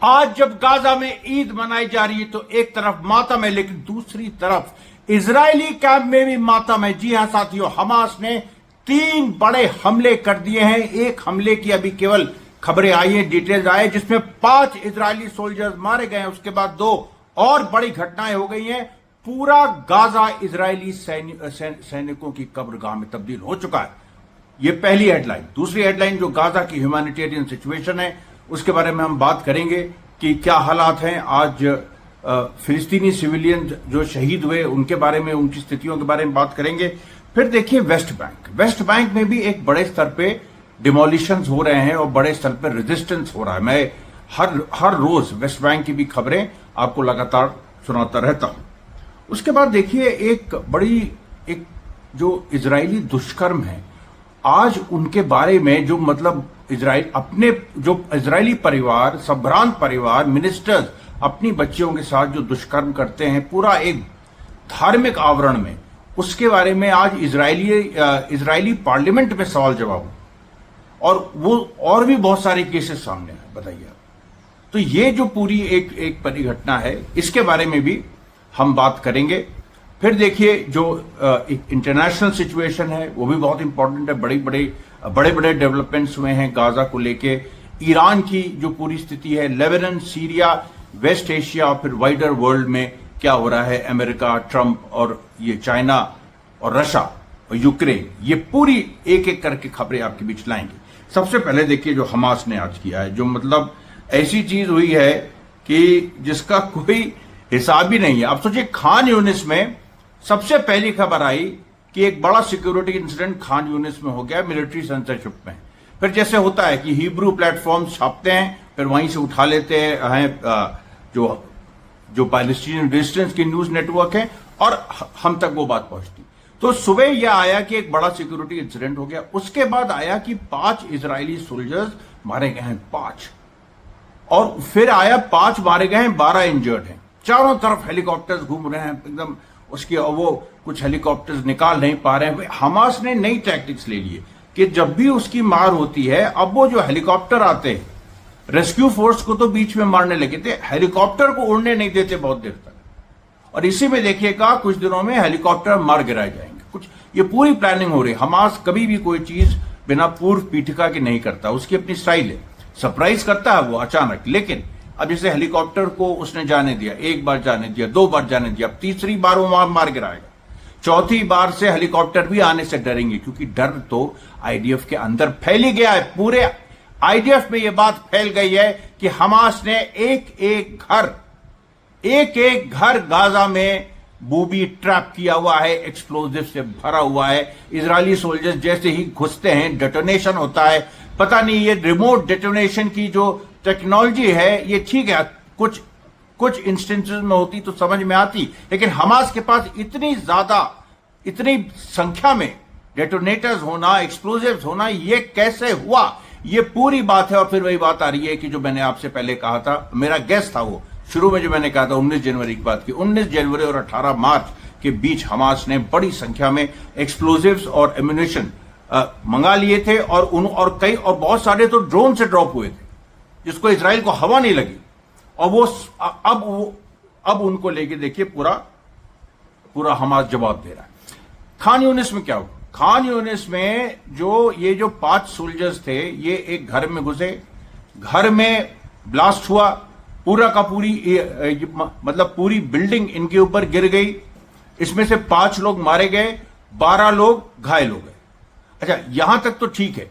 आज जब गाजा में ईद मनाई जा रही है तो एक तरफ मातम है, लेकिन दूसरी तरफ इजरायली कैंप में भी मातम है। जी हां साथियों, हमास ने 3 बड़े हमले कर दिए हैं। एक हमले की अभी केवल खबरें आई है, डिटेल्स आए, जिसमें 5 इजरायली सोल्जर्स मारे गए हैं। उसके बाद 2 और बड़ी घटनाएं हो गई हैं। पूरा गाजा इजरायली सैनिकों की कब्रगाह में तब्दील हो चुका है। यह पहली हेडलाइन। दूसरी हेडलाइन जो गाजा की ह्यूमैनिटेरियन सिचुएशन है, उसके बारे में हम बात करेंगे कि क्या हालात हैं। आज फिलिस्तीनी सिविलियन जो शहीद हुए उनके बारे में, उनकी स्थितियों के बारे में बात करेंगे। फिर देखिए वेस्ट बैंक में भी एक बड़े स्तर पे डिमोलिशंस हो रहे हैं और बड़े स्तर पे रेजिस्टेंस हो रहा है। मैं हर रोज वेस्ट बैंक की भी खबरें आपको लगातार सुनाता रहता हूं। उसके बाद देखिए एक जो इजरायली दुष्कर्म है, आज उनके बारे में जो इजरायली परिवार, संभ्रांत परिवार, मिनिस्टर्स अपनी बच्चियों के साथ जो दुष्कर्म करते हैं पूरा एक धार्मिक आवरण में, उसके बारे में आज इजरायली पार्लियामेंट में सवाल जवाब, और भी बहुत सारे केसेस सामने आए। बताइए आप। तो ये जो पूरी एक परिघटना है, इसके बारे में भी हम बात करेंगे। फिर देखिए जो इंटरनेशनल सिचुएशन है वो भी बहुत इंपॉर्टेंट है। बड़े बड़े डेवलपमेंट्स हुए हैं गाजा को लेके। ईरान की जो पूरी स्थिति है, लेबनान, सीरिया, वेस्ट एशिया और फिर वाइडर वर्ल्ड में क्या हो रहा है, अमेरिका, ट्रंप और ये चाइना और रशिया और यूक्रेन, ये पूरी एक एक करके खबरें आपके बीच लाएंगे। सबसे पहले देखिए जो हमास ने आज किया है, जो ऐसी चीज हुई है कि जिसका कोई हिसाब ही नहीं है। आप सोचिए, खान यूनिस में सबसे पहली खबर आई कि एक बड़ा सिक्योरिटी इंसिडेंट खान यूनिस में हो गया, मिलिट्री सेंसरशिप में। फिर जैसे होता है कि हिब्रू प्लेटफॉर्म्स छापते हैं, फिर वहीं से उठा लेते हैं जो पैलेस्टीनियन रेजिस्टेंस की न्यूज नेटवर्क है, और हम तक वो बात पहुंचती। तो सुबह यह आया कि एक बड़ा सिक्योरिटी इंसिडेंट हो गया। उसके बाद आया कि 5 इजरायली सोल्जर्स मारे गए हैं, 5। और फिर आया 5 मारे गए हैं, 12 इंजर्ड हैं। चारों तरफ हेलीकॉप्टर्स घूम रहे हैं एकदम। वो कुछ हेलीकॉप्टर्स निकाल नहीं पा रहे हैं। हमास ने नई टैक्टिक्स ले लिए कि जब भी उसकी मार होती है, अब वो जो हेलीकॉप्टर आते हैं, रेस्क्यू फोर्स को तो बीच में मारने लगे थे, हेलीकॉप्टर को उड़ने नहीं देते बहुत देर तक। और इसी में देखिएगा कुछ दिनों में हेलीकॉप्टर मार गिराए जाएंगे। ये पूरी प्लानिंग हो रही है। हमास कभी भी कोई चीज बिना पूर्व पीठिका के नहीं करता, उसकी अपनी स्टाइल है। सरप्राइज करता है वो अचानक, लेकिन अब जैसे हेलीकॉप्टर को उसने जाने दिया, 1 बार जाने दिया, 2 बार जाने दिया, अब तीसरी बार वो मार गिराएगा। चौथी बार से हेलीकॉप्टर भी आने से डरेंगे, क्योंकि डर तो आईडीएफ के अंदर फैल ही गया है। पूरे आईडीएफ में यह बात फैल गई है कि हमास ने एक एक घर गाजा में बूबी ट्रैप किया हुआ है, एक्सप्लोजिव से भरा हुआ है। इजरायली सोल्जर्स जैसे ही घुसते हैं, डेटोनेशन होता है। पता नहीं ये रिमोट डेटोनेशन की जो टेक्नोलॉजी है, ये ठीक है, कुछ इंस्टेंसेस में होती तो समझ में आती, लेकिन हमास के पास इतनी संख्या में डेटोनेटर्स होना, एक्सप्लोजिव्स होना, ये कैसे हुआ, ये पूरी बात है। और फिर वही बात आ रही है कि जो मैंने आपसे पहले कहा था, मेरा गेस था वो शुरू में जो मैंने कहा था 19 जनवरी की बात की, 19 जनवरी और 18 मार्च के बीच हमास ने बड़ी संख्या में एक्सप्लोजिव्स और एम्यूनिशन मंगा लिए थे, और बहुत सारे तो ड्रोन से ड्रॉप हुए थे, जिसको इजराइल को हवा नहीं लगी। और अब उनको लेके देखिए पूरा हमास जवाब दे रहा है। खान यूनिस में क्या हुआ? खान यूनिस में जो 5 सोल्जर्स थे, ये एक घर में घुसे, घर में ब्लास्ट हुआ, पूरी बिल्डिंग इनके ऊपर गिर गई। इसमें से 5 लोग मारे गए, 12 लोग घायल हो गए। अच्छा, यहां तक तो ठीक है।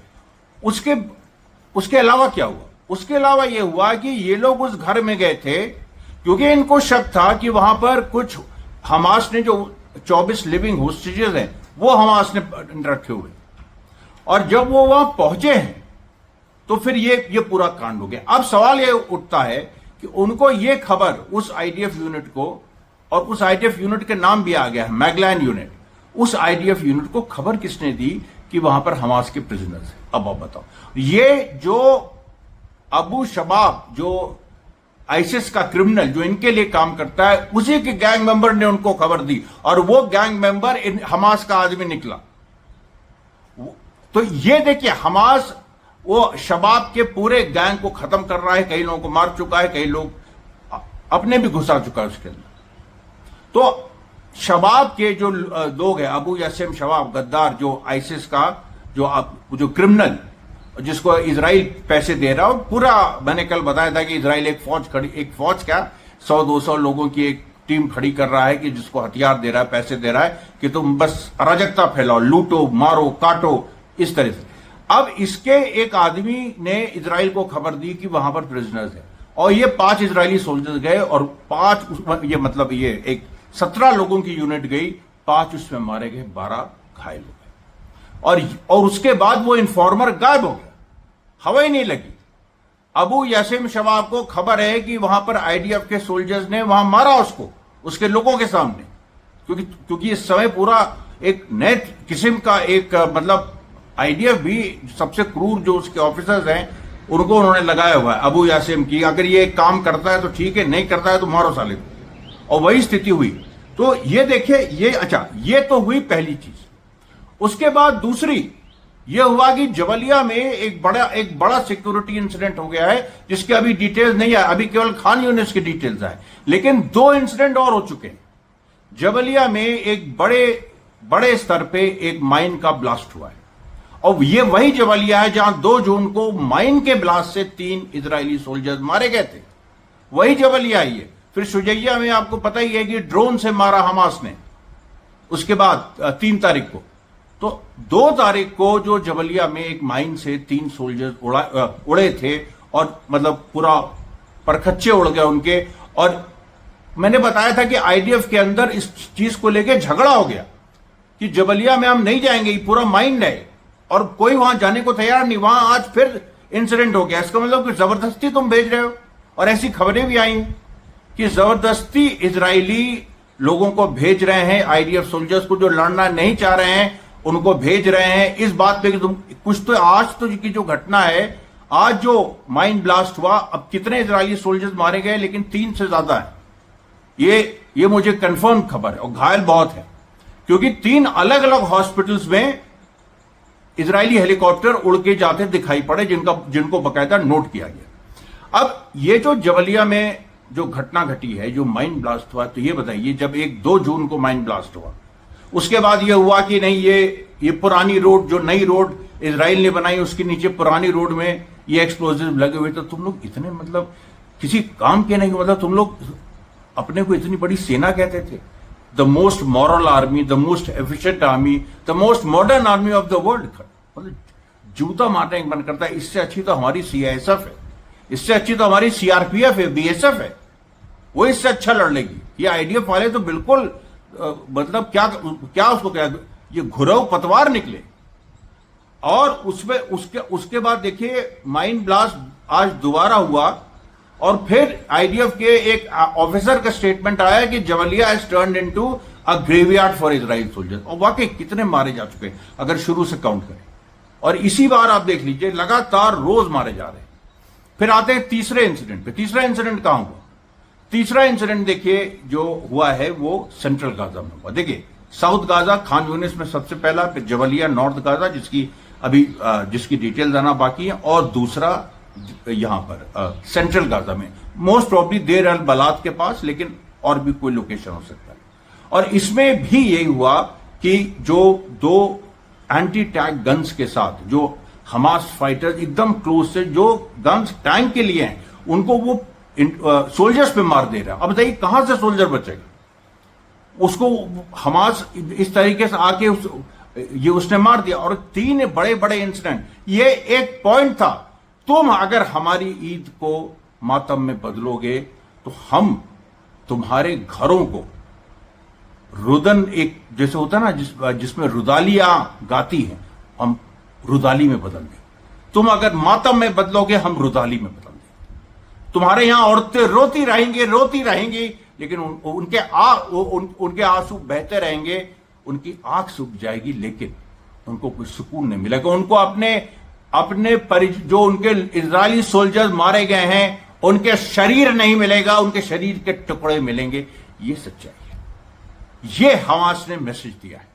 उसके अलावा क्या हुआ? उसके अलावा यह हुआ कि ये लोग उस घर में गए थे क्योंकि इनको शक था कि वहां पर कुछ हमास ने जो 24 लिविंग होस्टेजेस हैं, वो हमास ने रखे हुए। और जब वो वहां पहुंचे हैं तो फिर ये पूरा कांड हो गया। अब सवाल ये उठता है कि उनको ये खबर, उस आईडीएफ यूनिट को, और उस आईडीएफ यूनिट के नाम भी आ गया है मैगलैन यूनिट, उस आईडीएफ यूनिट को खबर किसने दी कि वहां पर हमास के प्रिजनर्स हैं? अब आप बताओ। ये जो अबू शबाब, जो आईसिस का क्रिमिनल जो इनके लिए काम करता है, उसी के गैंग मेंबर ने उनको खबर दी, और वो गैंग मेंबर हमास का आदमी निकला। तो ये देखिए, हमास वो शबाब के पूरे गैंग को खत्म कर रहा है, कई लोगों को मार चुका है, कई लोग अपने भी घुसा चुका है उसके अंदर। तो शबाब के जो लोग हैं, अबू यासिम शबाब गद्दार, जो आईसिस का जो क्रिमिनल, जिसको इजराइल पैसे दे रहा है, पूरा मैंने कल बताया था कि इजराइल एक फौज क्या 100-200 लोगों की एक टीम खड़ी कर रहा है कि जिसको हथियार दे रहा है, पैसे दे रहा है कि तुम बस अराजकता फैलाओ, लूटो, मारो, काटो, इस तरह से। अब इसके एक आदमी ने इजराइल को खबर दी कि वहां पर प्रिजनर्स है, और ये 5 इजरायली सोल्जर्स गए और 5 ये मतलब ये एक 17 लोगों की यूनिट गई, 5 उसमें मारे गए, 12 घायल हो गए, और उसके बाद वो इन्फॉर्मर गायब हो गया, हवा ही नहीं लगी। अबू यासिम शबाब को खबर है कि वहां पर आईडीएफ के सोल्जर्स ने वहां मारा उसको, उसके लोगों के सामने, क्योंकि इस समय पूरा एक नए किस्म का एक मतलब आईडीएफ भी सबसे क्रूर जो उसके ऑफिसर्स हैं उनको उन्होंने लगाया हुआ है अबू यासिम की, अगर ये काम करता है तो ठीक है, नहीं करता है तो मारो साले को, और वही स्थिति हुई। तो ये देखिए, ये अच्छा, ये तो हुई पहली चीज। उसके बाद दूसरी ये हुआ कि जबलिया में एक बड़ा सिक्योरिटी इंसिडेंट हो गया है, जिसके अभी डिटेल्स नहीं आए, अभी केवल खान यूनिस की डिटेल्स आए, लेकिन 2 इंसिडेंट और हो चुके हैं। जबलिया में एक बड़े स्तर पे एक माइन का ब्लास्ट हुआ है, और ये वही जबलिया है जहां 2 जून को माइन के ब्लास्ट से 3 इजरायली सोल्जर्स मारे गए थे, वही जबलिया ही है। फिर शुजैया में आपको पता ही है कि ड्रोन से मारा हमास ने, उसके बाद 3 तारीख को। तो 2 तारीख को जो जबलिया में एक माइन से 3 सोल्जर्स उड़े थे, और मतलब पूरा परखच्चे उड़ गए उनके, और मैंने बताया था कि आईडीएफ के अंदर इस चीज को लेकर झगड़ा हो गया कि जबलिया में हम नहीं जाएंगे, ये पूरा माइन है, और कोई वहां जाने को तैयार नहीं। वहां आज फिर इंसिडेंट हो गया, इसका मतलब कि जबरदस्ती तुम भेज रहे हो, और ऐसी खबरें भी आई कि जबरदस्ती इजरायली लोगों को भेज रहे हैं, आईडीएफ सोल्जर्स को जो लड़ना नहीं चाह रहे हैं उनको भेज रहे हैं, इस बात पे कि तुम कुछ तो आज तो की जो घटना है, आज जो माइन ब्लास्ट हुआ, अब कितने इजरायली सोल्जर्स मारे गए, लेकिन 3 से ज्यादा है, ये मुझे कंफर्म खबर है, और घायल बहुत है, क्योंकि 3 अलग अलग हॉस्पिटल्स में इजरायली हेलीकॉप्टर उड़ के जाते दिखाई पड़े, जिनको बकायदा नोट किया गया। अब ये जो जबलिया में जो घटना घटी है, जो माइन ब्लास्ट हुआ, तो ये बताइए, जब 2 जून को माइन ब्लास्ट हुआ, उसके बाद ये हुआ कि नहीं, ये पुरानी रोड, जो नई रोड इजराइल ने बनाई, उसके नीचे पुरानी रोड में ये एक्सप्लोजिव लगे हुए, तो तुम लोग इतने मतलब किसी काम के नहीं, मतलब तुम लोग अपने को इतनी बड़ी सेना कहते थे, the most moral army, the most efficient army, the most modern army of the world. मतलब जूता मारने का मन करता है, इससे अच्छी तो हमारी सीआईएसएफ है, इससे अच्छी तो हमारी सीआरपीएफ है, बीएसएफ है, वो इससे अच्छा लड़ लेगी। ये आईडीएफ वाले तो बिल्कुल मतलब क्या उसको क्या, ये घुराव पतवार निकले। और उसके बाद देखिए माइन ब्लास्ट आज दोबारा हुआ, और फिर आईडीएफ के एक ऑफिसर का स्टेटमेंट आया कि Jabalia has turned into a graveyard for Israel soldiers, और वाकई कितने मारे जा चुके हैं अगर शुरू से काउंट करें। और इसी बार आप देख लीजिए, लगातार रोज मारे जा रहे हैं। फिर आते हैं तीसरे इंसिडेंट पे। तीसरा इंसिडेंट कहां हुआ? तीसरा इंसिडेंट देखिए जो हुआ है वो सेंट्रल गाजा में हुआ। देखिए, साउथ गाजा खान यूनिस में सबसे पहला, फिर जबलिया नॉर्थ गाजा जिसकी डिटेल्स आना बाकी है, और दूसरा यहां पर सेंट्रल गाजा में, मोस्ट प्रॉब्ली देर अल बलात के पास, लेकिन और भी कोई लोकेशन हो सकता है। और इसमें भी यही हुआ कि जो 2 एंटी टैंक गन्स के साथ जो हमास फाइटर्स एकदम क्लोज से जो गन्स टैंक के लिए हैं, उनको वो सोल्जर्स पे मार दे रहा है। अब बताइए कहां से सोल्जर बचेगा? उसको हमास इस तरीके से आके उसने मार दिया। और 3 बड़े बड़े इंसिडेंट, ये एक पॉइंट था, तुम अगर हमारी ईद को मातम में बदलोगे तो हम तुम्हारे घरों को रुदन, एक जैसे होता है ना जिसमें रुदालियां गाती हैं, हम रुदाली में बदल दें। तुम अगर मातम में बदलोगे, हम रुदाली में बदल दें। तुम्हारे यहां औरतें रोती रहेंगी, लेकिन उनके आंसू बहते रहेंगे, उनकी आंख सूख जाएगी, लेकिन उनको कोई सुकून नहीं मिलेगा। उनको अपने जो उनके इजरायली सोल्जर्स मारे गए हैं, उनके शरीर नहीं मिलेगा, उनके शरीर के टुकड़े मिलेंगे। ये सच्चाई है। ये हमास ने मैसेज दिया है।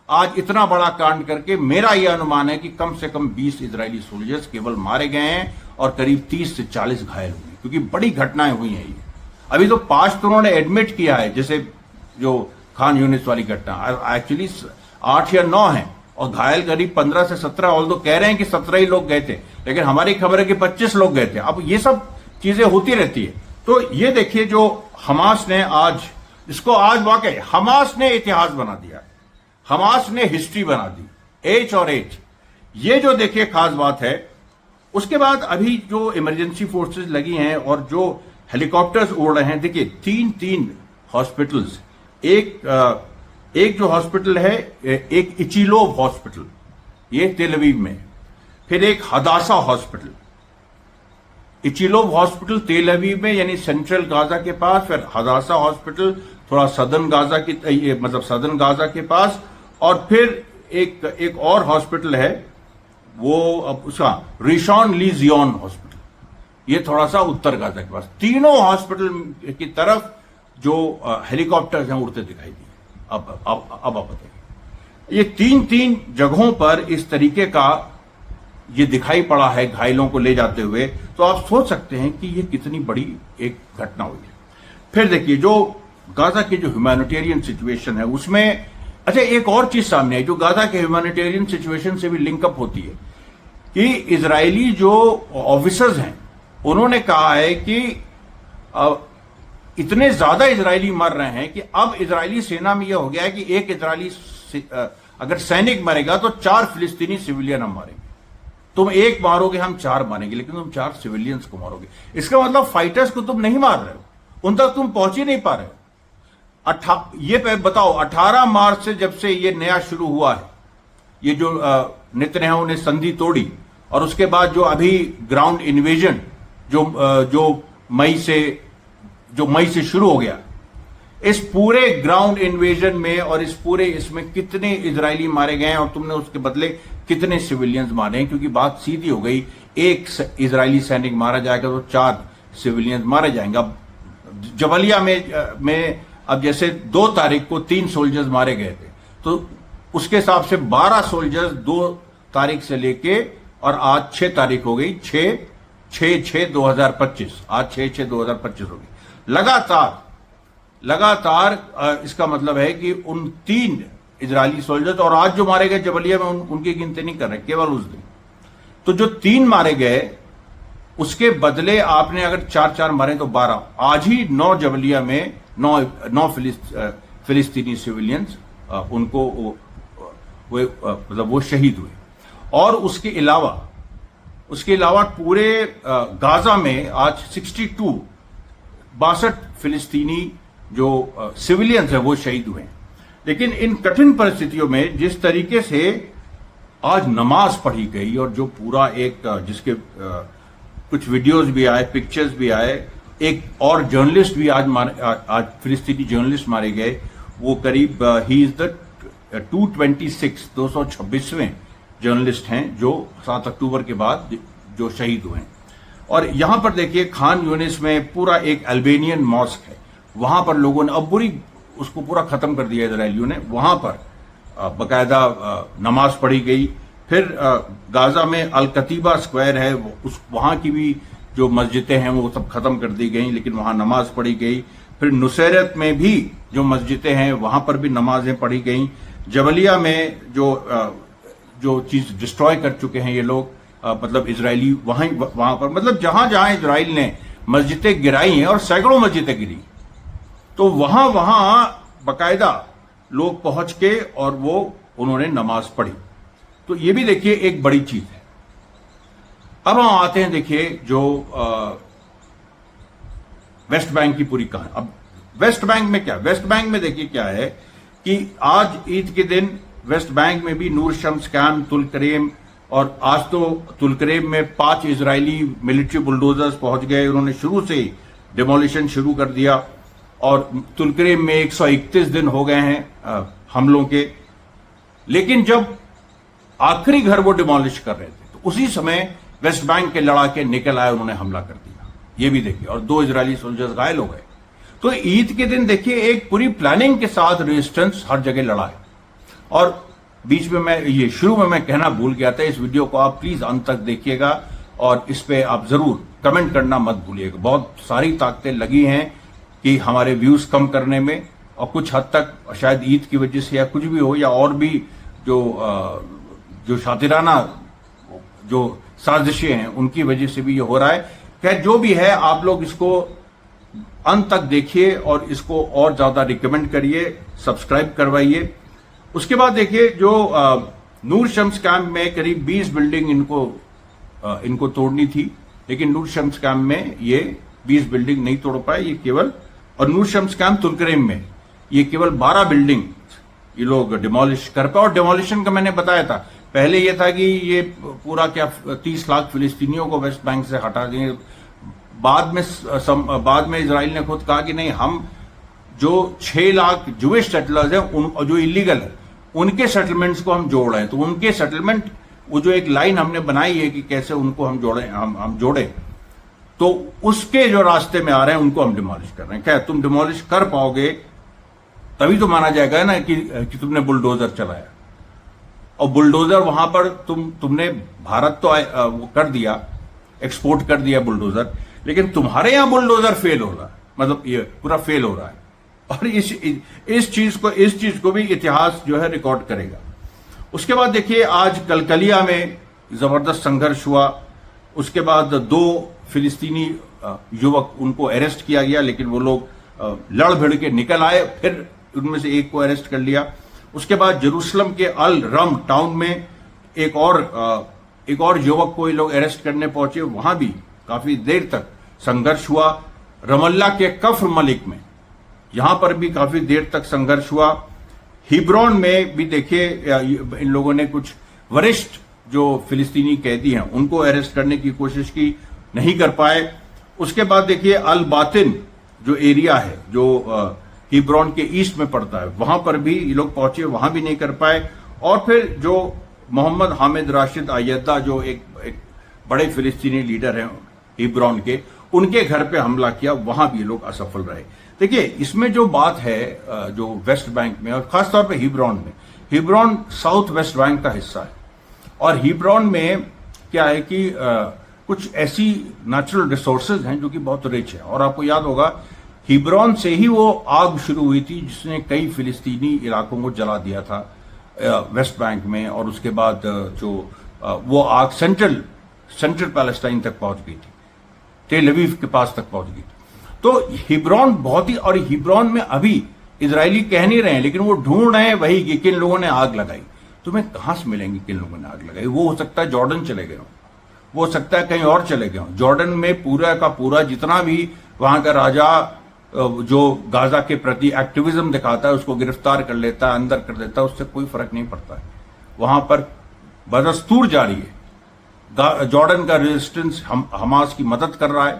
आज इतना बड़ा कांड करके मेरा यह अनुमान है कि कम से कम 20 इजरायली सोल्जर्स केवल मारे गए हैं और करीब 30 से 40 घायल हुए, क्योंकि बड़ी घटनाएं हुई हैं ये। अभी तो 5 तो उन्होंने एडमिट किया है, जैसे जो खान यूनिस वाली घटना, एक्चुअली 8 या 9 है और घायल करीब 15 से 17, ऑल तो कह रहे हैं कि 17 ही लोग गए थे, लेकिन हमारी खबर है कि 25 लोग गए थे। अब ये सब चीजें होती रहती है। तो ये देखिए जो हमास ने आज, इसको आज वाकई हमास ने इतिहास बना दिया, हमास ने हिस्ट्री बना दी, एच और एच, ये जो देखिए खास बात है। उसके बाद अभी जो इमरजेंसी फोर्सेस लगी हैं और जो हेलीकॉप्टर्स उड़ रहे हैं, देखिए 3 हॉस्पिटल्स, एक जो हॉस्पिटल है, एक इचिलोव हॉस्पिटल, ये तेल अवीव में, फिर एक हदासा हॉस्पिटल, इचिलोव हॉस्पिटल तेल अवीव में यानी सेंट्रल गाजा के पास, फिर हदासा हॉस्पिटल थोड़ा सदर्न गाजा की, मतलब सदर्न गाजा के पास, और फिर एक और हॉस्पिटल है वो उसका रिशॉन लीजियन हॉस्पिटल, ये थोड़ा सा उत्तर गाजा के पास। तीनों हॉस्पिटल की तरफ जो हेलीकॉप्टर्स हैं उड़ते दिखाई दिए। अब आप बताइए, ये 3 जगहों पर इस तरीके का ये दिखाई पड़ा है घायलों को ले जाते हुए, तो आप सोच सकते हैं कि ये कितनी बड़ी एक घटना हुई है। फिर देखिए जो गाजा की जो ह्यूमैनिटेरियन सिचुएशन है उसमें, अच्छा एक और चीज सामने आई जो गाजा के ह्यूमैनिटेरियन सिचुएशन से भी लिंकअप होती है कि इजरायली जो ऑफिसर्स हैं उन्होंने कहा है कि इतने ज्यादा इजरायली मर रहे हैं कि अब इजरायली सेना में यह हो गया है कि एक इजरायली अगर सैनिक मरेगा तो 4 फिलिस्तीनी सिविलियन हम मारेंगे। तुम एक मारोगे, हम 4 मारेंगे, लेकिन तुम 4 सिविलियंस को मारोगे। इसका मतलब फाइटर्स को तुम नहीं मार रहे हो, उन तक तुम पहुंच ही नहीं पा रहे हो। ये बताओ 18 मार्च से जब से ये नया शुरू हुआ है, ये जो नेतन्याहू ने संधि तोड़ी, और उसके बाद जो अभी ग्राउंड इन्वेजन जो मई से शुरू हो गया, इस पूरे ग्राउंड इन्वेजन में और इस पूरे इसमें कितने इजरायली मारे गए हैं और तुमने उसके बदले कितने सिविलियंस मारे हैं? क्योंकि बात सीधी हो गई, एक इजरायली सैनिक मारा जाएगा तो 4 सिविलियंस मारे जाएंगे। अब जबलिया में अब जैसे 2 तारीख को 3 सोल्जर्स मारे गए थे, तो उसके हिसाब से 12 सोल्जर्स 2 तारीख से लेके और आज 6 तारीख हो गई, 6/6/2025, आज 6/6/2025 हो गई। लगातार इसका मतलब है कि उन 3 इजरायली सोल्जर्स, और आज जो मारे गए जबलिया में उनकी गिनती नहीं कर रहे, केवल उस दिन, तो जो 3 मारे गए उसके बदले आपने अगर 4 मारे तो 12। आज ही 9 जबलिया में 9 फिलिस्तीनी सिविलियंस उनको मतलब वो शहीद हुए। और उसके अलावा पूरे गाजा में आज 62 फिलिस्तीनी जो सिविलियंस हैं वो शहीद हुए हैं। लेकिन इन कठिन परिस्थितियों में जिस तरीके से आज नमाज पढ़ी गई, और जो पूरा एक जिसके कुछ वीडियोस भी आए, पिक्चर्स भी आए, एक और जर्नलिस्ट भी आज फिलिस्तीनी जर्नलिस्ट मारे गए, वो करीब ही इज द 226वें जर्नलिस्ट हैं जो 7 अक्टूबर के बाद जो शहीद हुए हैं। और यहां पर देखिए खान यूनिस में पूरा एक अल्बेनियन मॉस्क है, वहां पर लोगों ने अब उसको पूरा खत्म कर दिया इजरायलियों ने, वहां पर बकायदा नमाज पढ़ी गई। फिर गाजा में अल कतीबा स्क्वायर है, वहां की भी जो मस्जिदें हैं वो सब खत्म कर दी गई, लेकिन वहां नमाज पढ़ी गई। फिर नुसैरत में भी जो मस्जिदें हैं वहां पर भी नमाजें पढ़ी गई। जबलिया में जो चीज डिस्ट्रॉय कर चुके हैं ये लोग, मतलब इजरायली वहां पर, मतलब जहां जहां इजराइल ने मस्जिदें गिराई हैं, और सैकड़ों मस्जिदें गिरी, तो वहां बकायदा लोग पहुंच के और उन्होंने नमाज पढ़ी। तो ये भी देखिए एक बड़ी चीज है। अब हम आते हैं देखिए जो वेस्ट बैंक की पूरी कहानी। अब वेस्ट बैंक में देखिए क्या है कि आज ईद के दिन वेस्ट बैंक में भी नूर शम्स कैम्प, तुलकरेम, और आज तो तुलकरेम में 5 इजरायली मिलिट्री बुलडोजर्स पहुंच गए, उन्होंने शुरू से ही डिमोलिशन शुरू कर दिया। और तुलकरेम में 131 दिन हो गए हैं हमलों के, लेकिन जब आखिरी घर वो डिमोलिश कर रहे थे तो उसी समय वेस्ट बैंक के लड़ाके निकल आए, उन्होंने हमला कर दिया। ये भी देखिए, और 2 इजरायली सोल्जर्स घायल हो गए। तो ईद के दिन देखिए एक पूरी प्लानिंग के साथ रेजिस्टेंस हर जगह लड़ा है। और बीच में मैं ये शुरू में मैं कहना भूल गया था, इस वीडियो को आप प्लीज अंत तक देखिएगा और इस पे आप जरूर कमेंट करना मत भूलिएगा। बहुत सारी ताकतें लगी हैं कि हमारे व्यूज कम करने में, और कुछ हद तक शायद ईद की वजह से या कुछ भी हो, या और भी जो शातिराना जो साजिशें हैं उनकी वजह से भी ये हो रहा है। खैर जो भी है, आप लोग इसको अंत तक देखिए और इसको और ज्यादा रिकमेंड करिए, सब्सक्राइब करवाइए। उसके बाद देखिए, जो नूर शम्स कैंप में करीब 20 बिल्डिंग इनको तोड़नी थी, लेकिन नूर शम्स कैंप में ये 20 बिल्डिंग नहीं तोड़ पाए, ये केवल, और नूर शम्स कैंप तुलकरेम में ये केवल 12 बिल्डिंग ये लोग डिमोलिश कर पाए। और डिमोलिशन का मैंने बताया था पहले, ये था कि ये पूरा क्या 30 लाख फिलिस्तीनियों को वेस्ट बैंक से हटा देंगे। बाद में इजराइल ने खुद कहा कि नहीं, हम जो 6 लाख जूइश सेटलर्स हैं जो इलीगल है उनके सेटलमेंट्स को हम जोड़ रहे हैं। तो उनके सेटलमेंट, वो जो एक लाइन हमने बनाई है कि कैसे उनको हम जोड़े, तो उसके जो रास्ते में आ रहे हैं उनको हम डिमोलिश कर रहे हैं। क्या तुम डिमोलिश कर पाओगे तभी तो माना जाएगा ना कि तुमने बुलडोजर चलाया। और बुलडोजर वहां पर तुमने भारत तो वो कर दिया, एक्सपोर्ट कर दिया बुलडोजर, लेकिन तुम्हारे यहां बुलडोजर फेल हो रहा है, मतलब ये पूरा फेल हो रहा है। और इस चीज को भी इतिहास जो है रिकॉर्ड करेगा। उसके बाद देखिए, आज कलकलिया में जबरदस्त संघर्ष हुआ। उसके बाद 2 फिलिस्तीनी युवक, उनको अरेस्ट किया गया, लेकिन वो लोग लड़ भिड़ के निकल आए, फिर उनमें से एक को अरेस्ट कर लिया। उसके बाद जेरूसलम के अल रम टाउन में एक और युवक को ये लोग अरेस्ट करने पहुंचे, वहां भी काफी देर तक संघर्ष हुआ। रमल्ला के कफ्र मलिक में, यहां पर भी काफी देर तक संघर्ष हुआ। हिब्रोन में भी देखिए, इन लोगों ने कुछ वरिष्ठ जो फिलिस्तीनी कैदी हैं उनको अरेस्ट करने की कोशिश की, नहीं कर पाए। उसके बाद देखिए, अल बातिन जो एरिया है जो हिब्रोन के ईस्ट में पड़ता है, वहां पर भी ये लोग पहुंचे, वहां भी नहीं कर पाए। और फिर जो मोहम्मद हामिद राशिद अय्यदा, जो एक बड़े फिलिस्तीनी लीडर हैं हिब्रोन के, उनके घर पे हमला किया, वहां भी ये लोग असफल रहे। देखिए, इसमें जो बात है, जो वेस्ट बैंक में और खासतौर पे हिब्रोन में, हिब्रोन साउथ वेस्ट बैंक का हिस्सा है, और हिब्रोन में क्या है कि कुछ ऐसी नेचुरल रिसोर्सेज हैं जो कि बहुत रिच है। और आपको याद होगा, हिब्रोन से ही वो आग शुरू हुई थी जिसने कई फिलिस्तीनी इलाकों को जला दिया था वेस्ट बैंक में, और उसके बाद वो आग सेंट्रल पैलेस्टाइन तक पहुंच गई थी, टेल अवीव के पास तक पहुंच गई थी। तो हिब्रोन बहुत ही, और हिब्रोन में अभी इजरायली कह नहीं रहे हैं, लेकिन वो ढूंढ रहे हैं वही कि किन लोगों ने आग लगाई। तुम्हें कहां से मिलेंगे किन लोगों ने आग लगाई? वो हो सकता है जॉर्डन चले गए हों, वो हो सकता है कहीं और चले गए हों। जॉर्डन में पूरा का पूरा जितना भी वहां का राजा जो गाजा के प्रति एक्टिविज्म दिखाता है उसको गिरफ्तार कर लेता है, अंदर कर देता है, उससे कोई फर्क नहीं पड़ता है। वहां पर बदस्तूर जारी है। जॉर्डन का रेजिस्टेंस हमास की मदद कर रहा है,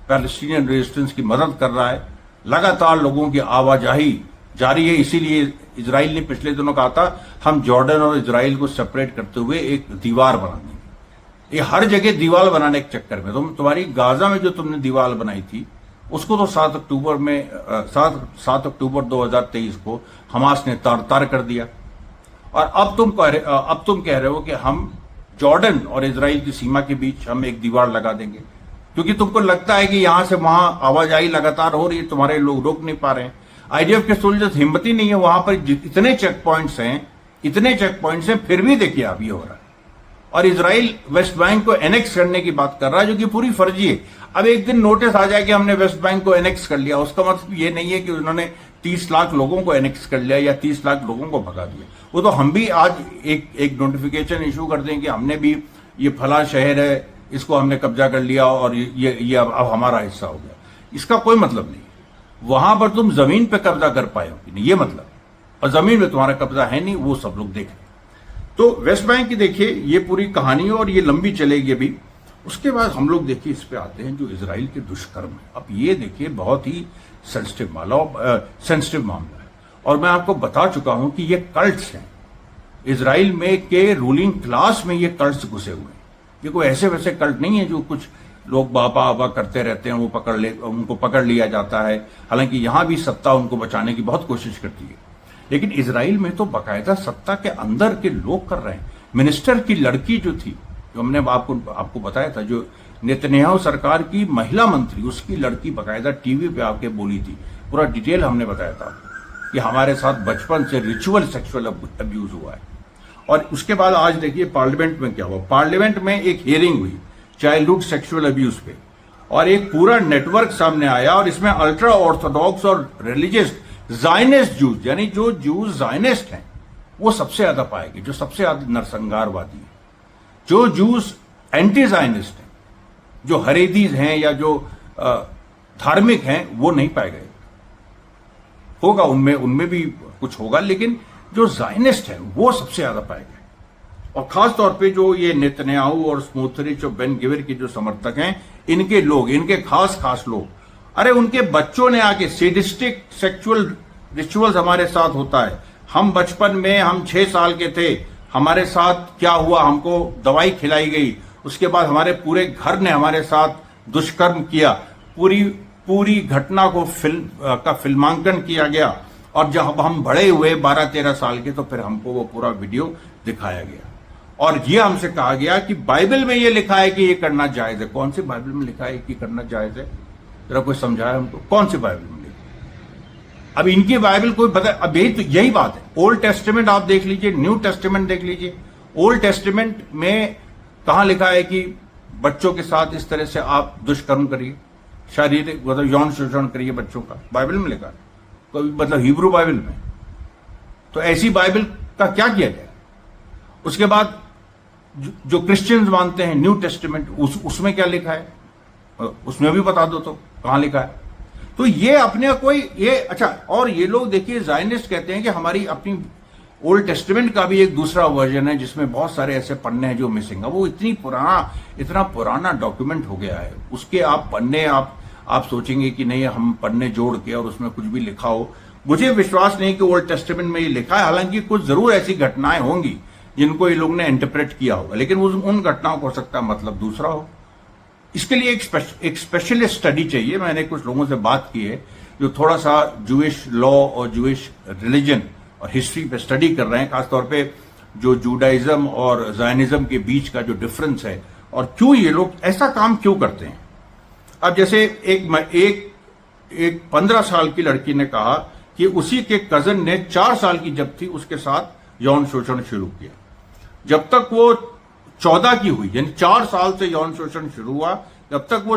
पैलेस्टीनियन रेजिस्टेंस की मदद कर रहा है, लगातार लोगों की आवाजाही जारी है। इसीलिए इजराइल ने पिछले दिनों कहा था, हम जॉर्डन और इजराइल को सेपरेट करते हुए एक दीवार बना देंगे। ये हर जगह दीवार बनाने के चक्कर में तुम्हारी गाजा में जो तुमने दीवार बनाई थी उसको तो 7 अक्टूबर 2023 को हमास ने तार कर दिया। और अब तुम कह रहे हो कि हम जॉर्डन और इजराइल की सीमा के बीच हम एक दीवार लगा देंगे, क्योंकि तुमको लगता है कि यहां से वहां आवाजाही लगातार हो रही है, तुम्हारे लोग रोक नहीं पा रहे हैं। आईडीएफ के सोल्जर्स हिम्मत ही नहीं है, वहां पर इतने चेक पॉइंट्स हैं, फिर भी देखिए अब ये हो रहा है। और इजराइल वेस्ट बैंक को एनेक्स करने की बात कर रहा है, जो कि पूरी फर्जी है। अब एक दिन नोटिस आ जाए कि हमने वेस्ट बैंक को एनेक्स कर लिया, उसका मतलब ये नहीं है कि उन्होंने 30 लाख लोगों को एनेक्स कर लिया या 30 लाख लोगों को भगा दिया। वो तो हम भी आज एक नोटिफिकेशन इशू कर दें कि हमने भी ये फला शहर है, इसको हमने कब्जा कर लिया और ये अब हमारा हिस्सा हो गया। इसका कोई मतलब नहीं। वहां पर तुम जमीन पे कब्जा कर पाए हो कि नहीं, ये मतलब, और जमीन में तुम्हारा कब्जा है नहीं, वो सब लोग देख रहे। तो वेस्ट बैंक की देखिए ये पूरी कहानी है और ये लंबी चलेगी अभी। उसके बाद हम लोग देखिए इस पे आते हैं जो इजराइल के दुष्कर्म है। अब ये देखिए बहुत ही सेंसिटिव मामला है, और मैं आपको बता चुका हूं कि ये कल्ट्स हैं इजराइल में के रूलिंग क्लास में, ये कल्ट्स घुसे हुए हैं। ये कोई ऐसे वैसे कल्ट नहीं है जो कुछ लोग बाबा करते रहते हैं, उनको पकड़ लिया जाता है। हालांकि यहां भी सत्ता उनको बचाने की बहुत कोशिश करती है, लेकिन इजराइल में तो बाकायदा सत्ता के अंदर के लोग कर रहे हैं। मिनिस्टर की लड़की जो थी, जो हमने आपको बताया था, जो नेतन्याहू सरकार की महिला मंत्री, उसकी लड़की बाकायदा टीवी पे आके बोली थी, पूरा डिटेल हमने बताया था कि हमारे साथ बचपन से रिचुअल सेक्सुअल अब्यूज हुआ है। और उसके बाद आज देखिए पार्लियामेंट में क्या हुआ। पार्लियामेंट में एक हियरिंग हुई चाइल्डहुड सेक्सुअल अब्यूज पे, और एक पूरा नेटवर्क सामने आया, और इसमें अल्ट्रा ऑर्थोडॉक्स और रिलीजियस जायनिस्ट जूज, यानी जो जूज जायनिस्ट हैं वो सबसे ज्यादा पाएंगे, जो सबसे ज्यादा नरसंहारवादी हैं। जो जूस एंटी जायनिस्ट हैं, जो हरेदीज हैं या जो धार्मिक हैं, वो नहीं पाए गए। होगा उनमें भी कुछ होगा, लेकिन जो जायनिस्ट हैं वो सबसे ज्यादा पाए गए। और खास तौर पे जो ये नेतन्याहू और स्मोत्रिच और बेन गिवर के जो समर्थक हैं, इनके लोग, इनके खास लोग, अरे उनके बच्चों ने आके सेडिस्टिक सेक्सुअल रिचुअल्स हमारे साथ होता है। हम बचपन में, हम 6 साल के थे, हमारे साथ क्या हुआ, हमको दवाई खिलाई गई, उसके बाद हमारे पूरे घर ने हमारे साथ दुष्कर्म किया, पूरी घटना को फिल्मांकन किया गया, और जब हम बड़े हुए 12-13 साल के, तो फिर हमको वो पूरा वीडियो दिखाया गया, और ये हमसे कहा गया कि बाइबल में ये लिखा है कि ये करना जायज है। कौन सी बाइबल में लिखा है कि करना जायज है? जरा कोई समझाया हमको, कौन सी बाइबल में लिखा? अब इनकी बाइबल कोई बता, अब यही बात है। ओल्ड टेस्टामेंट आप देख लीजिए, न्यू टेस्टामेंट देख लीजिए। ओल्ड टेस्टामेंट में कहां लिखा है कि बच्चों के साथ इस तरह से आप दुष्कर्म करिए, शारीरिक मतलब यौन शोषण करिए बच्चों का? बाइबल में लिखा है, कोई मतलब हिब्रू बाइबल में? तो ऐसी बाइबल का क्या किया जाए? उसके बाद जो क्रिश्चियंस मानते हैं न्यू टेस्टामेंट, उसमें क्या लिखा है? उसमें भी बता दो तो कहां लिखा है। तो ये अपने कोई ये अच्छा, और ये लोग देखिए जायनिस्ट कहते हैं कि हमारी अपनी ओल्ड टेस्टामेंट का भी एक दूसरा वर्जन है जिसमें बहुत सारे ऐसे पन्ने हैं जो मिसिंग है। वो इतना पुराना डॉक्यूमेंट हो गया है, उसके आप पन्ने आप सोचेंगे कि नहीं हम पन्ने जोड़ के और उसमें कुछ भी लिखा हो। मुझे विश्वास नहीं कि ओल्ड टेस्टामेंट में ये लिखा है, हालांकि कुछ जरूर ऐसी घटनाएं होंगी जिनको ये लोग ने इंटरप्रेट किया होगा, लेकिन उन घटनाओं को हो सकता है मतलब दूसरा हो। इसके लिए एक स्पेशलिस्ट स्टडी चाहिए। मैंने कुछ लोगों से बात की है जो थोड़ा सा जूइश लॉ और जूइश रिलीजन और हिस्ट्री पे स्टडी कर रहे हैं, खासतौर पे जो जूडाइज्म और जायनिज्म के बीच का जो डिफरेंस है और क्यों ये लोग ऐसा काम क्यों करते हैं। अब जैसे एक 15 साल की लड़की ने कहा कि उसी के कजन ने 4 साल की जब थी उसके साथ यौन शोषण शुरू किया। जब तक वो 14 की हुई, यानी 4 साल से यौन शोषण शुरू हुआ, जब तक वो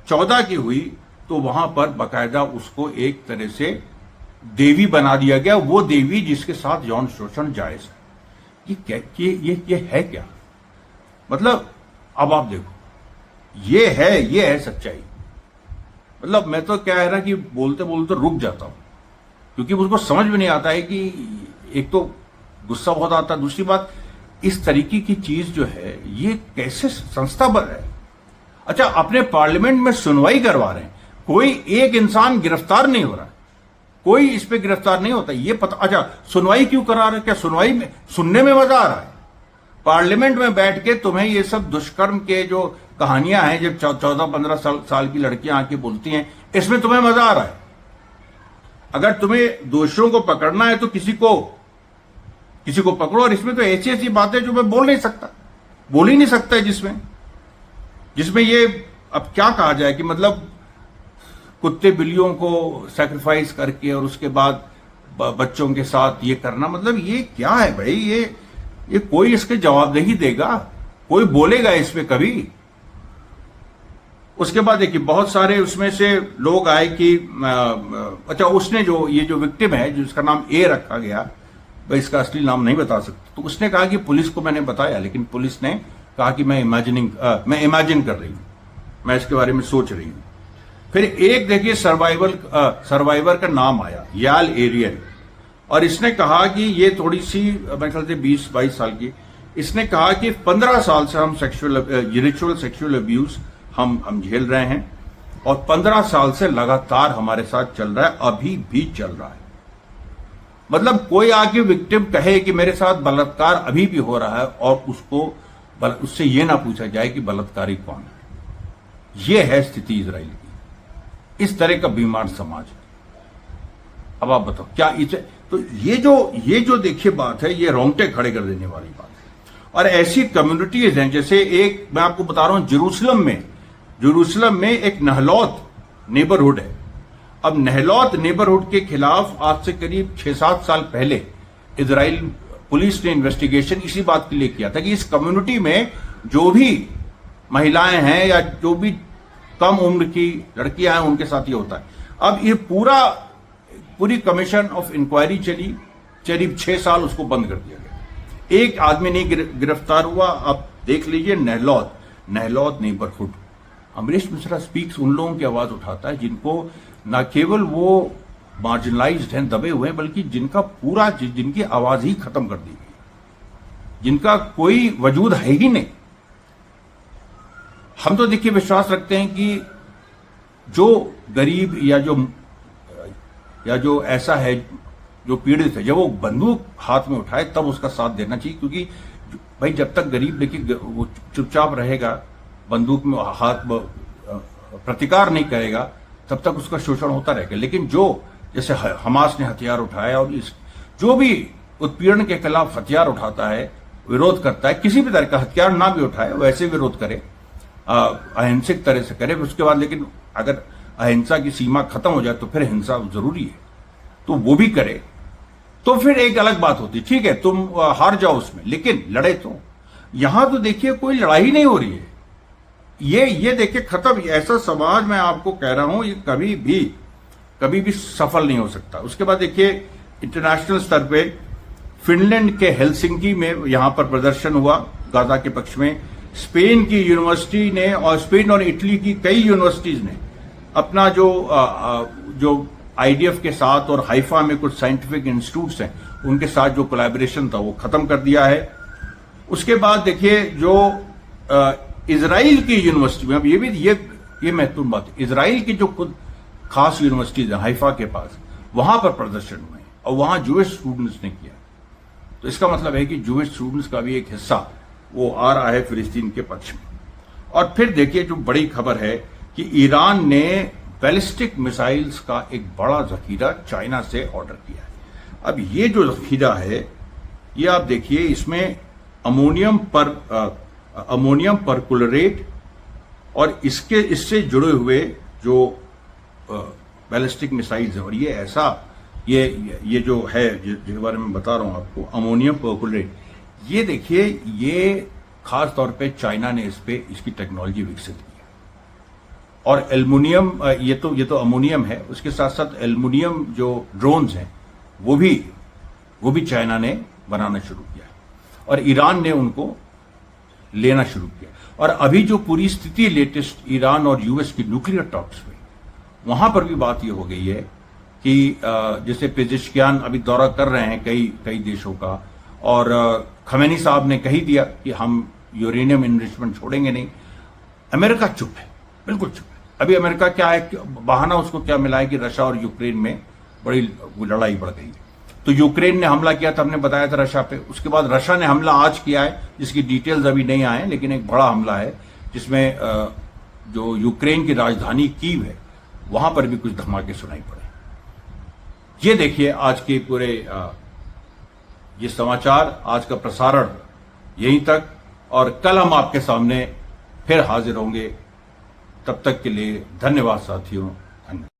14 की हुई तो वहां पर बाकायदा उसको एक तरह से देवी बना दिया गया, वो देवी जिसके साथ यौन शोषण जायज है। ये है क्या? मतलब अब आप देखो, ये है सच्चाई। मतलब मैं तो क्या है ना कि बोलते बोलते रुक जाता हूं, क्योंकि मुझको समझ में नहीं आता है कि एक तो गुस्सा बहुत आता है, दूसरी बात इस तरीके की चीज जो है ये कैसे संस्था बन है। अच्छा, अपने पार्लियामेंट में सुनवाई करवा रहे हैं, कोई एक इंसान गिरफ्तार नहीं हो रहा है, कोई इस पे गिरफ्तार नहीं होता, ये पता। अच्छा, सुनवाई क्यों करा रहे हैं? क्या सुनवाई में सुनने में मजा आ रहा है? पार्लियामेंट में बैठ के तुम्हें ये सब दुष्कर्म के जो कहानियां हैं, जब 14-15 साल की लड़कियां आके बोलती हैं, इसमें तुम्हें मजा आ रहा है? अगर तुम्हें दोषियों को पकड़ना है तो किसी को पकड़ो, और इसमें तो ऐसी बातें जो मैं बोल ही नहीं सकता है, जिसमें ये अब क्या कहा जाए कि मतलब कुत्ते बिल्लियों को सैक्रिफाइस करके और उसके बाद बच्चों के साथ ये करना, मतलब ये क्या है भाई? ये कोई इसके जवाब नहीं देगा, कोई बोलेगा इस पे कभी? उसके बाद देखिए बहुत सारे उसमें से लोग आए कि अच्छा, उसने ये जो विक्टिम है जिसका नाम ए रखा गया, भाई इसका असली नाम नहीं बता सकते, तो उसने कहा कि पुलिस को मैंने बताया, लेकिन पुलिस ने कहा कि मैं इमेजिन कर रही हूं, मैं इसके बारे में सोच रही हूं। फिर एक देखिए सर्वाइवर का नाम आया, याल एरियल, और इसने कहा कि ये थोड़ी सी मेरे ख्याल से 20-22 साल की, इसने कहा कि 15 साल से हम रिचुअल सेक्सुअल अब्यूज हम झेल रहे हैं, और 15 साल से लगातार हमारे साथ चल रहा है, अभी भी चल रहा है। मतलब कोई आके विक्टिम कहे कि मेरे साथ बलात्कार अभी भी हो रहा है, और उससे ये ना पूछा जाए कि बलात्कारी कौन है। ये है स्थिति इजराइल की, इस तरह का बीमार समाज है। अब आप बताओ क्या इसे, तो ये जो देखिए बात है, ये रोंगटे खड़े कर देने वाली बात है। और ऐसी कम्युनिटीज हैं, जैसे एक मैं आपको बता रहा हूं, जेरूसलम में एक नहलौत नेबरहुड है। अब नहलौत नेबरहुड के खिलाफ आज से करीब 6-7 साल पहले इजराइल पुलिस ने इन्वेस्टिगेशन इसी बात के लिए किया था कि इस कम्युनिटी में जो भी महिलाएं हैं या जो भी कम उम्र की लड़कियां हैं उनके साथ ये होता है। अब ये पूरी कमीशन ऑफ इंक्वायरी चली, करीब 6 साल उसको बंद कर दिया गया। एक आदमी नहीं गिरफ्तार हुआ। अब देख लीजिए नहलौत नेबरहुड। अमरीश मिश्रा स्पीक्स उन लोगों की आवाज उठाता है जिनको न केवल वो मार्जिनलाइज्ड हैं, दबे हुए हैं, बल्कि जिनकी आवाज ही खत्म कर दी गई, जिनका कोई वजूद है ही नहीं। हम तो देखिए विश्वास रखते हैं कि जो गरीब या जो ऐसा है जो पीड़ित है, जब वो बंदूक हाथ में उठाए तब उसका साथ देना चाहिए, क्योंकि भाई जब तक गरीब लेकिन वो चुपचाप रहेगा, बंदूक में हाथ प्रतिकार नहीं करेगा, तब तक उसका शोषण होता रहेगा। लेकिन जो जैसे हमास ने हथियार उठाया और जो भी उत्पीड़न के खिलाफ हथियार उठाता है, विरोध करता है, किसी भी तरह का हथियार ना भी उठाए, वैसे विरोध करे, अहिंसक तरह से करे, उसके बाद लेकिन अगर अहिंसा की सीमा खत्म हो जाए तो फिर हिंसा जरूरी है, तो वो भी करे, तो फिर एक अलग बात होती। ठीक है, तुम हार जाओ उसमें, लेकिन लड़े तो। यहां तो देखिए कोई लड़ाई नहीं हो रही है। ये देखिए खत्म। ऐसा समाज मैं आपको कह रहा हूं, ये कभी भी सफल नहीं हो सकता। उसके बाद देखिए इंटरनेशनल स्तर पे फिनलैंड के हेलसिंकी में यहां पर प्रदर्शन हुआ गाजा के पक्ष में। स्पेन की यूनिवर्सिटी ने और स्पेन और इटली की कई यूनिवर्सिटीज ने अपना जो आईडीएफ के साथ और हाइफा में कुछ साइंटिफिक इंस्टीट्यूट्स हैं उनके साथ जो कोलैबोरेशन था वो खत्म कर दिया है। उसके बाद देखिए जो इजराइल की यूनिवर्सिटी में, अब ये महत्वपूर्ण बात है, इजराइल की जो खुद खास यूनिवर्सिटीज है हाइफा के पास, वहां पर प्रदर्शन हुए और वहां जूइश स्टूडेंट्स ने किया। तो इसका मतलब है कि जूइश स्टूडेंट्स का भी एक हिस्सा वो आ रहा है फिलिस्तीन के पक्ष में। और फिर देखिए जो बड़ी खबर है कि ईरान ने बैलिस्टिक मिसाइल्स का एक बड़ा जखीरा चाइना से ऑर्डर किया है। अब ये जो जखीरा है, ये आप देखिए, इसमें अमोनियम परक्लोरेट और इससे जुड़े हुए जो बैलिस्टिक मिसाइल्स है, और ये ऐसा ये जो है जिसके बारे में बता रहा हूं आपको, अमोनियम परक्लोरेट, ये देखिए, ये खास तौर पे चाइना ने इसकी टेक्नोलॉजी विकसित की है। और एल्युमिनियम, ये तो अमोनियम है, उसके साथ साथ एल्युमिनियम जो ड्रोन्स हैं वो भी चाइना ने बनाना शुरू किया और ईरान ने उनको लेना शुरू किया। और अभी जो पूरी स्थिति लेटेस्ट ईरान और यूएस की न्यूक्लियर टॉक्स में, वहां पर भी बात ये हो गई है कि जैसे पेजेश्कियान अभी दौरा कर रहे हैं कई देशों का, और खमेनी साहब ने कही दिया कि हम यूरेनियम इनरिचमेंट छोड़ेंगे नहीं। अमेरिका चुप है, बिल्कुल चुप है। अभी अमेरिका क्या है, बहाना उसको क्या मिला है कि रशिया और यूक्रेन में बड़ी लड़ाई बढ़ गई। तो यूक्रेन ने हमला किया था, हमने बताया था रशिया पे। उसके बाद रशिया ने हमला आज किया है, जिसकी डिटेल्स अभी नहीं आए, लेकिन एक बड़ा हमला है जिसमें जो यूक्रेन की राजधानी कीव है वहां पर भी कुछ धमाके सुनाई पड़े। ये देखिए आज के पूरे ये समाचार, आज का प्रसारण यहीं तक, और कल हम आपके सामने फिर हाजिर होंगे। तब तक के लिए धन्यवाद साथियों।